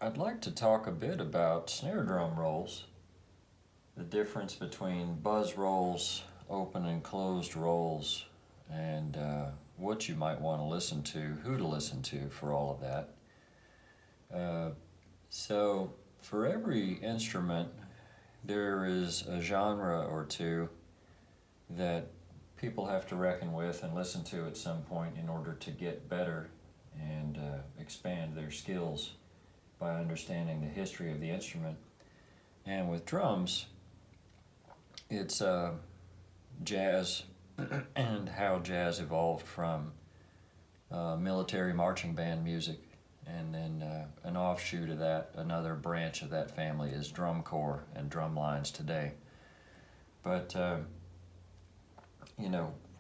I'd like to talk a bit about snare drum rolls, the difference between buzz rolls, open and closed rolls, and what you might want to listen to, who to listen to for all of that. So, for every instrument, there is a genre or two that people have to reckon with and listen to at some point in order to get better and expand their skills by understanding the history of the instrument. And with drums, it's jazz and how jazz evolved from military marching band music. And then an offshoot of that, another branch of that family is drum corps and drum lines today. But,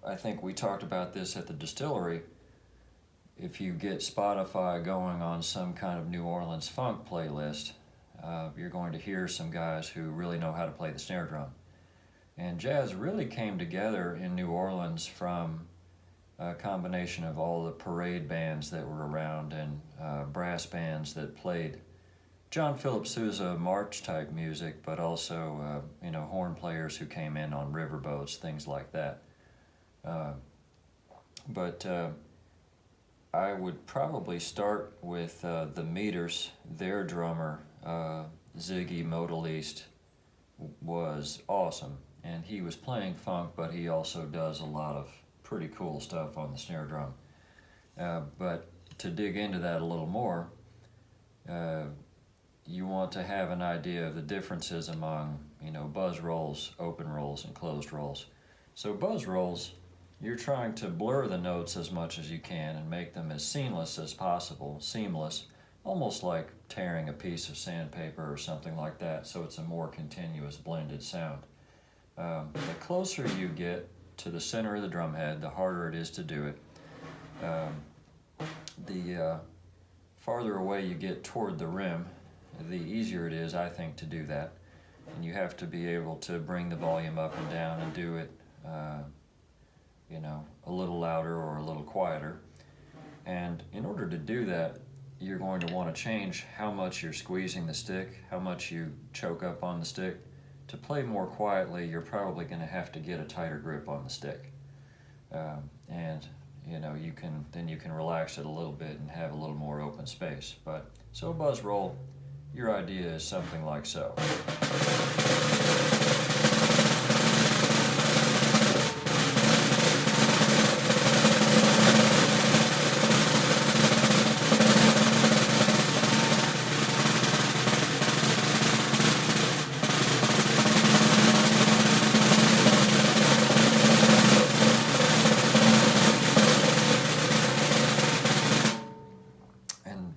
I think we talked about this at the distillery. If you get Spotify going on some kind of New Orleans funk playlist, you're going to hear some guys who really know how to play the snare drum. And jazz really came together in New Orleans from a combination of all the parade bands that were around and brass bands that played John Philip Sousa march type music, but also horn players who came in on riverboats, things like that. But I would probably start with the Meters. Their drummer, Ziggy Modaliste, was awesome. And he was playing funk, but he also does a lot of pretty cool stuff on the snare drum. But to dig into that a little more, you want to have an idea of the differences among, buzz rolls, open rolls, and closed rolls. So buzz rolls, you're trying to blur the notes as much as you can and make them as seamless as possible, almost like tearing a piece of sandpaper or something like that, so it's a more continuous blended sound. The closer you get to the center of the drum head, the harder it is to do it. The farther away you get toward the rim, the easier it is, I think, to do that. And you have to be able to bring the volume up and down and do it, a little louder or a little quieter. And in order to do that, you're going to want to change how much you're squeezing the stick, how much you choke up on the stick. To play more quietly, you're probably going to have to get a tighter grip on the stick. And you can relax it a little bit and have a little more open space. But so a buzz roll, your idea is something like so.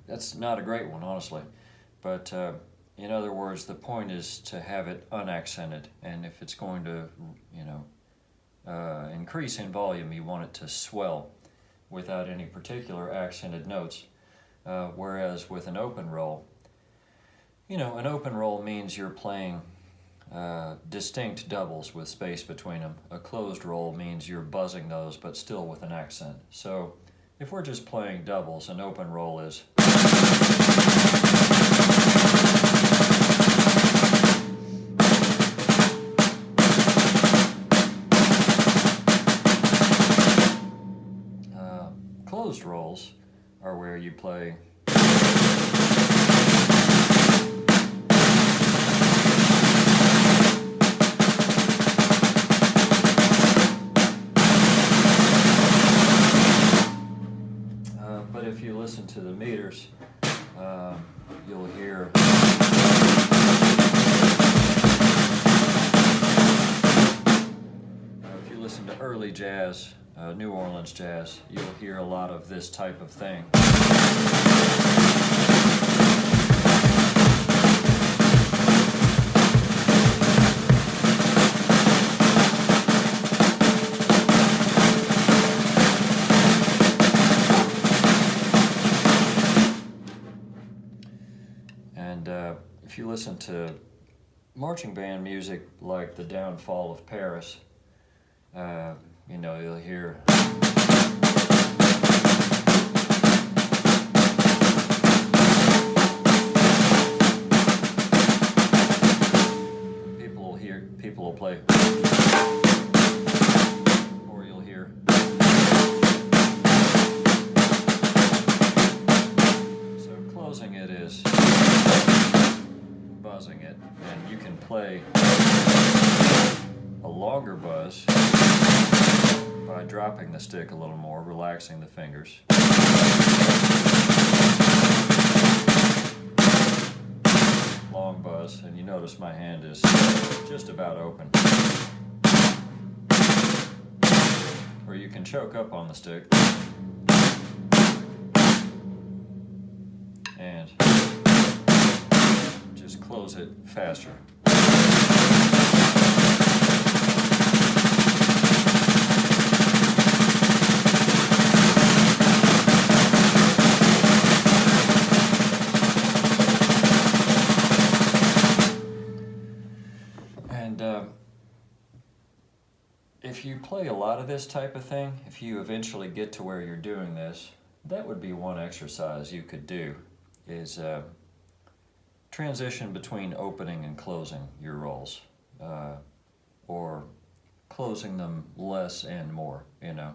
That's not a great one, honestly, but in other words, the point is to have it unaccented, and if it's going to, increase in volume, you want it to swell without any particular accented notes, whereas with an open roll, an open roll means you're playing distinct doubles with space between them. A closed roll means you're buzzing those, but still with an accent. So if we're just playing doubles, an open roll is closed rolls are where you play but if you listen to the Meters, you'll hear if you listen to early jazz, New Orleans jazz, you'll hear a lot of this type of thing. And if you listen to marching band music like The Downfall of Paris, you'll hear play a longer buzz by dropping the stick a little more, relaxing the fingers. Long buzz, and you notice my hand is just about open. Or you can choke up on the stick and just close it faster. And if you play a lot of this type of thing, if you eventually get to where you're doing this, that would be one exercise you could do, is transition between opening and closing your rolls, or closing them less and more, you know.